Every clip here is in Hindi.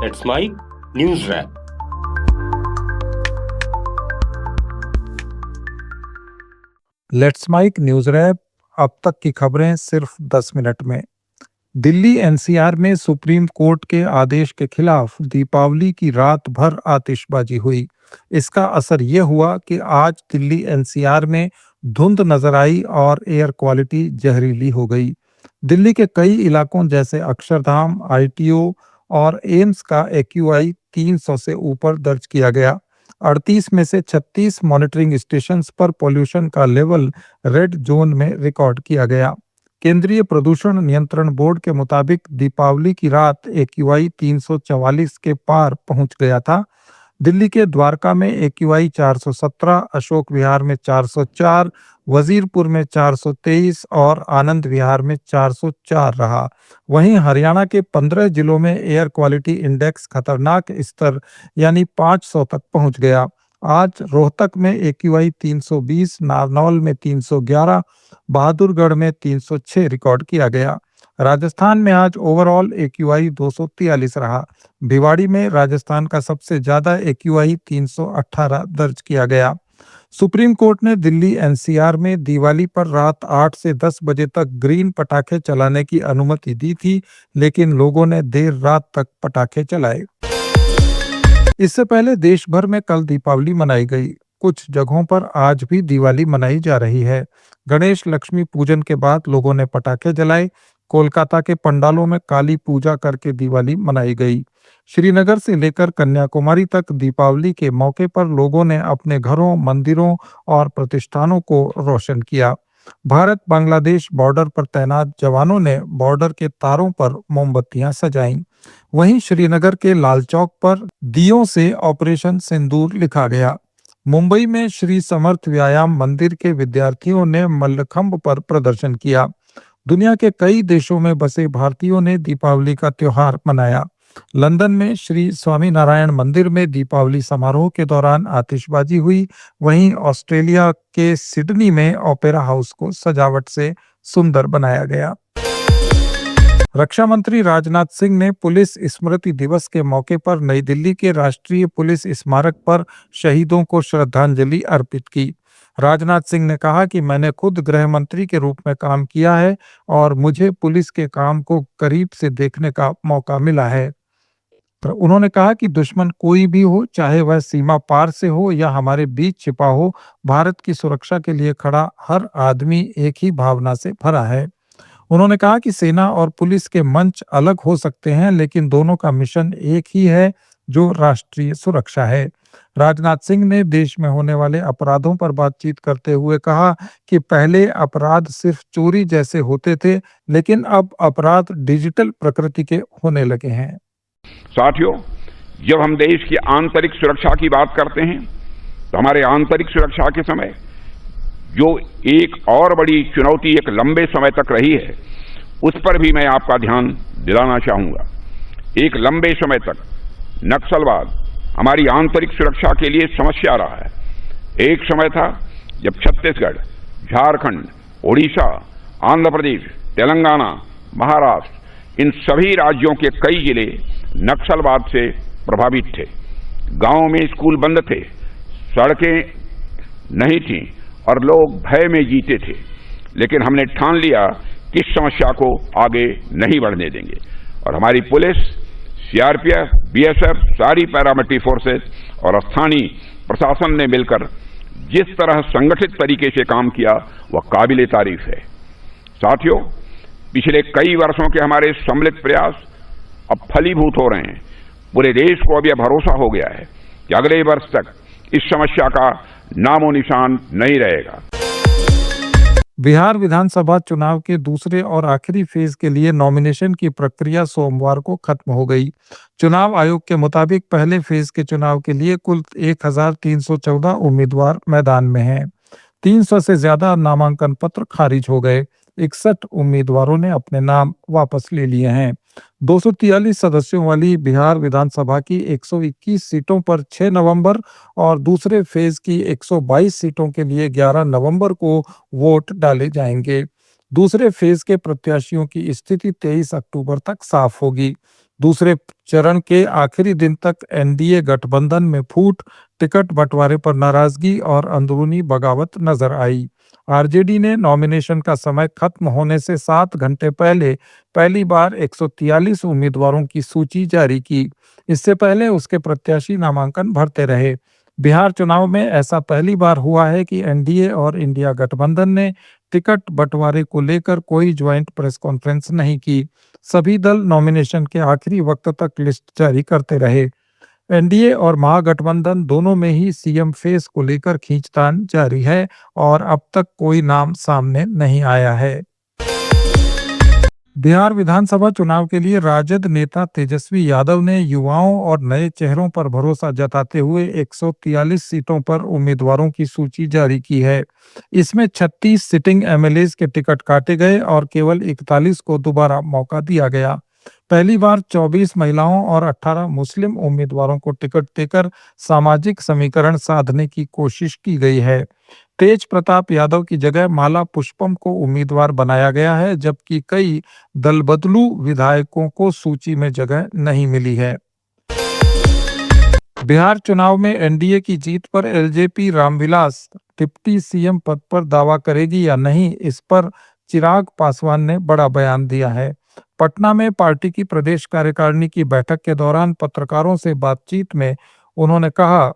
That's my news wrap. Let's mic news wrap. अब तक की खबरें सिर्फ 10 मिनट में। दिल्ली एनसीआर में सुप्रीम कोर्ट के आदेश के खिलाफ दीपावली की रात भर आतिशबाजी हुई। इसका असर ये हुआ कि आज दिल्ली एनसीआर में धुंध नजर आई और एयर क्वालिटी जहरीली हो गई। दिल्ली के कई इलाकों जैसे अक्षरधाम, आईटीओ और एम्स का एक्यूआई 300 से ऊपर दर्ज किया गया। 38 में से 36 मॉनिटरिंग स्टेशंस पर पॉल्यूशन का लेवल रेड जोन में रिकॉर्ड किया गया। केंद्रीय प्रदूषण नियंत्रण बोर्ड के मुताबिक दीपावली की रात एक्यूआई 344 के पार पहुंच गया था। दिल्ली के द्वारका में एक्यूआई 417, अशोक विहार में 404, वजीरपुर में 423 और आनंद विहार में 404 रहा। वहीं हरियाणा के 15 जिलों में एयर क्वालिटी इंडेक्स खतरनाक स्तर यानी 500 तक पहुंच गया। आज रोहतक में एक्यूआई 320, नारनौल में 311, बहादुरगढ़ में 306 रिकॉर्ड किया गया। राजस्थान में आज ओवरऑल एक्यूआई 243 रहा। भिवाड़ी में राजस्थान का सबसे ज्यादा एक्यूआई 318 दर्ज किया गया। सुप्रीम कोर्ट ने दिल्ली एनसीआर में दिवाली पर रात 8 से 10 बजे तक ग्रीन पटाखे चलाने की अनुमति दी थी, लेकिन लोगों ने देर रात तक पटाखे चलाए। इससे पहले देश भर में कल दीपावली मनाई गई। कुछ जगहों पर आज भी दिवाली मनाई जा रही है। गणेश लक्ष्मी पूजन के बाद लोगों ने पटाखे जलाए। कोलकाता के पंडालों में काली पूजा करके दिवाली मनाई गई। श्रीनगर से लेकर कन्याकुमारी तक दीपावली के मौके पर लोगों ने अपने घरों, मंदिरों और प्रतिष्ठानों को रोशन किया। भारत बांग्लादेश बॉर्डर पर तैनात जवानों ने बॉर्डर के तारों पर मोमबत्तियां सजाईं। वहीं श्रीनगर के लाल चौक पर दियों से ऑपरेशन सिंदूर लिखा गया। मुंबई में श्री समर्थ व्यायाम मंदिर के विद्यार्थियों ने मल्लखंब पर प्रदर्शन किया। दुनिया के कई देशों में बसे भारतीयों ने दीपावली का त्योहार मनाया। लंदन में श्री स्वामीनारायण मंदिर में दीपावली समारोह के दौरान आतिशबाजी हुई। वहीं ऑस्ट्रेलिया के सिडनी में ओपेरा हाउस को सजावट से सुंदर बनाया गया। रक्षा मंत्री राजनाथ सिंह ने पुलिस स्मृति दिवस के मौके पर नई दिल्ली के राष्ट्रीय पुलिस स्मारक पर शहीदों को श्रद्धांजलि अर्पित की। राजनाथ सिंह ने कहा कि मैंने खुद गृह मंत्री के रूप में काम किया है और मुझे पुलिस के काम को करीब से देखने का मौका मिला है। उन्होंने कहा कि दुश्मन कोई भी हो, चाहे वह सीमा पार से हो या हमारे बीच छिपा हो, भारत की सुरक्षा के लिए खड़ा हर आदमी एक ही भावना से भरा है। उन्होंने कहा कि सेना और पुलिस के मंच अलग हो सकते हैं, लेकिन दोनों का मिशन एक ही है, जो राष्ट्रीय सुरक्षा है। राजनाथ सिंह ने देश में होने वाले अपराधों पर बातचीत करते हुए कहा कि पहले अपराध सिर्फ चोरी जैसे होते थे, लेकिन अब अपराध डिजिटल प्रकृति के होने लगे हैं। साथियों, जब हम देश की आंतरिक सुरक्षा की बात करते हैं तो हमारे आंतरिक सुरक्षा के समय जो एक और बड़ी चुनौती एक लंबे समय तक रही है, उस पर भी मैं आपका ध्यान दिलाना चाहूंगा। एक लंबे समय तक नक्सलवाद हमारी आंतरिक सुरक्षा के लिए समस्या रहा है। एक समय था जब छत्तीसगढ़, झारखंड, ओडिशा, आंध्र प्रदेश, तेलंगाना, महाराष्ट्र, इन सभी राज्यों के कई जिले नक्सलवाद से प्रभावित थे। गांवों में स्कूल बंद थे, सड़कें नहीं थीं और लोग भय में जीते थे। लेकिन हमने ठान लिया कि इस समस्या को आगे नहीं बढ़ने देंगे और हमारी पुलिस, सीआरपीएफ, बीएसएफ, सारी पैरामिलिट्री फोर्सेस और स्थानीय प्रशासन ने मिलकर जिस तरह संगठित तरीके से काम किया, वह काबिले तारीफ है। साथियों, पिछले कई वर्षों के हमारे सम्मिलित प्रयास अब फलीभूत हो रहे हैं। पूरे देश को अब यह भरोसा हो गया है कि अगले वर्ष तक इस समस्या का नामो निशान नहीं रहेगा। बिहार विधानसभा चुनाव के दूसरे और आखिरी फेज के लिए नॉमिनेशन की प्रक्रिया सोमवार को खत्म हो गई। चुनाव आयोग के मुताबिक पहले फेज के चुनाव के लिए कुल 1314 उम्मीदवार मैदान में हैं। 300 से ज्यादा नामांकन पत्र खारिज हो गए। 61 उम्मीदवारों ने अपने नाम वापस ले लिए हैं। 243 सदस्यों वाली बिहार विधानसभा की 121 सीटों पर 6 नवंबर और दूसरे फेज की 122 सीटों के लिए 11 नवंबर को वोट डाले जाएंगे। दूसरे फेज के प्रत्याशियों की स्थिति 23 अक्टूबर तक साफ होगी। दूसरे चरण के आखिरी दिन तक एनडीए गठबंधन में फूट, टिकट बंटवारे पर नाराजगी और अंदरूनी बगावत नजर आई। आरजेडी ने नॉमिनेशन का समय खत्म होने से 7 घंटे पहले पहली बार 143 उम्मीदवारों की सूची जारी की। इससे पहले उसके प्रत्याशी नामांकन भरते रहे। बिहार चुनाव में ऐसा पहली बार हुआ है कि एनडीए और इंडिया गठबंधन ने टिकट बंटवारे को लेकर कोई ज्वाइंट प्रेस कॉन्फ्रेंस नहीं की। सभी दल नॉमिनेशन के आखिरी वक्त तक लिस्ट जारी करते रहे। एनडीए और महागठबंधन दोनों में ही सीएम फेस को लेकर खींचतान जारी है और अब तक कोई नाम सामने नहीं आया है। बिहार विधानसभा चुनाव के लिए राजद नेता तेजस्वी यादव ने युवाओं और नए चेहरों पर भरोसा जताते हुए 143 सीटों पर उम्मीदवारों की सूची जारी की है। इसमें 36 सिटिंग एमएलए के टिकट काटे गए और केवल 41 को दोबारा मौका दिया गया। पहली बार 24 महिलाओं और 18 मुस्लिम उम्मीदवारों को टिकट देकर सामाजिक समीकरण साधने की कोशिश की गई है। तेज प्रताप यादव की जगह माला पुष्पम को उम्मीदवार बनाया गया है, जबकि कई दलबदलू विधायकों को सूची में जगह नहीं मिली है। बिहार चुनाव में एनडीए की जीत पर एलजेपी रामविलास डिप्टी सीएम पद पर दावा करेगी या नहीं, इस पर चिराग पासवान ने बड़ा बयान दिया है। पटना में पार्टी की प्रदेश कार्यकारिणी की बैठक के दौरान पत्रकारों से बातचीत में उन्होंने कहा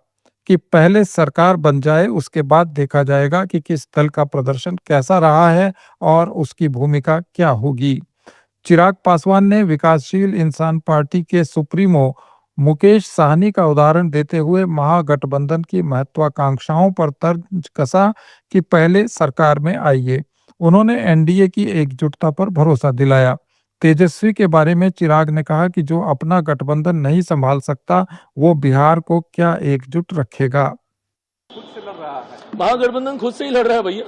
कि पहले सरकार बन जाए, उसके बाद देखा जाएगा कि किस दल का प्रदर्शन कैसा रहा है और उसकी भूमिका क्या होगी। चिराग पासवान ने विकासशील इंसान पार्टी के सुप्रीमो मुकेश साहनी का उदाहरण देते हुए महागठबंधन की महत्वाकांक्षाओं पर तर्ज कसा कि पहले सरकार में आइए। उन्होंने एनडीए की एकजुटता पर भरोसा दिलाया। तेजस्वी के बारे में चिराग ने कहा कि जो अपना गठबंधन नहीं संभाल सकता, वो बिहार को क्या एकजुट रखेगा। महागठबंधन खुद से ही लड़ रहा है भैया,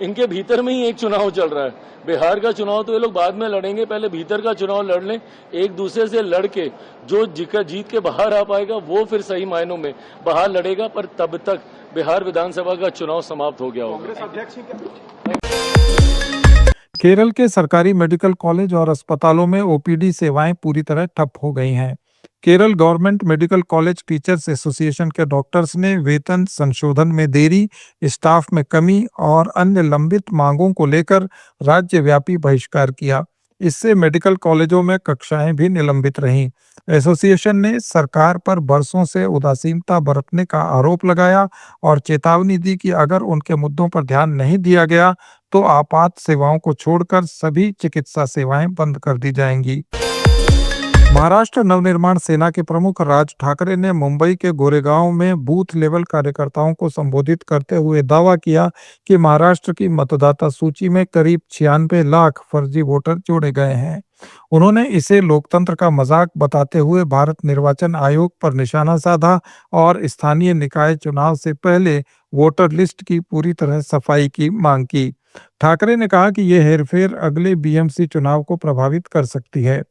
इनके भीतर में ही एक चुनाव चल रहा है। बिहार का चुनाव तो ये लोग बाद में लड़ेंगे, पहले भीतर का चुनाव लड़ लें। एक दूसरे से लड़ के जो जीत के बाहर आ पाएगा वो फिर सही मायनों में बाहर लड़ेगा, पर तब तक बिहार विधानसभा का चुनाव समाप्त हो गया होगा। केरल के सरकारी मेडिकल कॉलेज और अस्पतालों में ओपीडी सेवाएं पूरी तरह ठप हो गई हैं। Kerala government medical college teachers association के डॉक्टर्स ने वेतन संशोधन में देरी, स्टाफ में कमी और अन्य लंबित मांगों को लेकर राज्यव्यापी बहिष्कार किया। इससे मेडिकल कॉलेजों में कक्षाएं भी निलंबित रहीं। एसोसिएशन ने सरकार पर बरसों से उदासीनता बरतने का आरोप लगाया और चेतावनी दी कि अगर उनके मुद्दों पर ध्यान नहीं दिया गया तो आपात सेवाओं को छोड़कर सभी चिकित्सा सेवाएं बंद कर दी जाएंगी। महाराष्ट्र नवनिर्माण सेना के प्रमुख राज ठाकरे ने मुंबई के गोरेगांव में बूथ लेवल कार्यकर्ताओं को संबोधित करते हुए दावा किया कि महाराष्ट्र की मतदाता सूची में करीब 96 लाख फर्जी वोटर जोड़े गए हैं। उन्होंने इसे लोकतंत्र का मजाक बताते हुए भारत निर्वाचन आयोग पर निशाना साधा और स्थानीय निकाय चुनाव से पहले वोटर लिस्ट की पूरी तरह सफाई की मांग की। ठाकरे ने कहा कि यह हेरफेर अगले बीएमसी चुनाव को प्रभावित कर सकती है।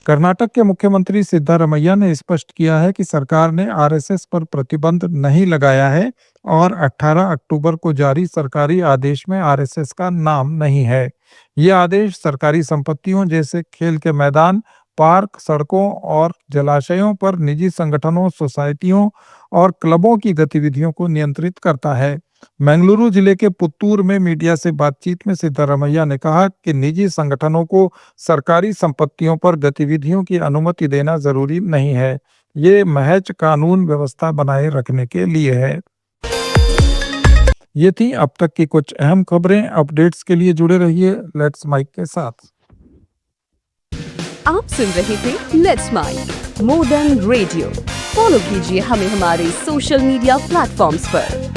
कर्नाटक के मुख्यमंत्री सिद्धारमैया ने स्पष्ट किया है कि सरकार ने आरएसएस पर प्रतिबंध नहीं लगाया है और 18 अक्टूबर को जारी सरकारी आदेश में आरएसएस का नाम नहीं है। यह आदेश सरकारी संपत्तियों जैसे खेल के मैदान, पार्क, सड़कों और जलाशयों पर निजी संगठनों, सोसाइटियों और क्लबों की गतिविधियों को नियंत्रित करता है। मंगलुरु जिले के पुत्तूर में मीडिया से बातचीत में सिद्धारमैया ने कहा कि निजी संगठनों को सरकारी संपत्तियों पर गतिविधियों की अनुमति देना जरूरी नहीं है। ये महज कानून व्यवस्था बनाए रखने के लिए है। ये थी अब तक की कुछ अहम खबरें। अपडेट्स के लिए जुड़े रहिए लेट्स माइक के साथ। आप सुन रहे थे let's mic more than radio. Follow कीजिए हमें हमारे सोशल मीडिया प्लेटफॉर्म्स पर।